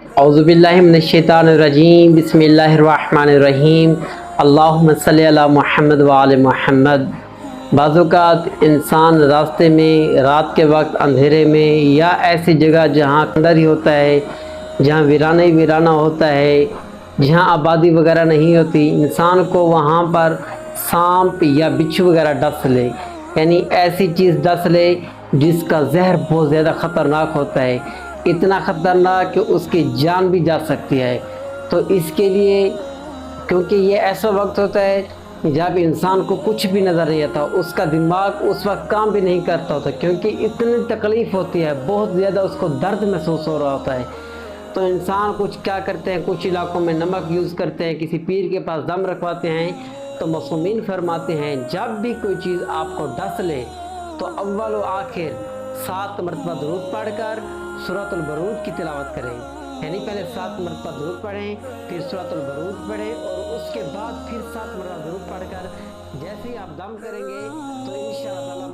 اعوذ باللہ من الشیطان الرجیم، بسم اللہ الرحمن الرحیم، اللہم صلی علی محمد وآل محمد۔ بعض اوقات انسان راستے میں رات کے وقت اندھیرے میں یا ایسی جگہ جہاں اندر ہی ہوتا ہے، جہاں ویرانہ ہی ویرانہ ہوتا ہے، جہاں آبادی وغیرہ نہیں ہوتی، انسان کو وہاں پر سانپ یا بچھو وغیرہ ڈس لے، یعنی ایسی چیز ڈس لے جس کا زہر بہت زیادہ خطرناک ہوتا ہے، اتنا خطرناک کہ اس کی جان بھی جا سکتی ہے۔ تو اس کے لیے، کیونکہ یہ ایسا وقت ہوتا ہے جب انسان کو کچھ بھی نظر نہیں آتا، اس کا دماغ اس وقت کام بھی نہیں کرتا ہوتا، کیونکہ اتنی تکلیف ہوتی ہے، بہت زیادہ اس کو درد محسوس ہو رہا ہوتا ہے۔ تو انسان کچھ کیا کرتے ہیں، کچھ علاقوں میں نمک یوز کرتے ہیں، کسی پیر کے پاس دم رکھواتے ہیں۔ تو معصومین فرماتے ہیں جب بھی کوئی چیز آپ کو ڈس لے تو اول و آخر 7 مرتبہ درود پڑھ کر سورۃ البروج کی تلاوت کریں، یعنی پہلے 7 مرتبہ درود پڑھیں، پھر سورۃ البروج پڑھیں، اور اس کے بعد پھر 7 مرتبہ درود پڑھ کر جیسے ہی آپ دم کریں گے تو انشاءاللہ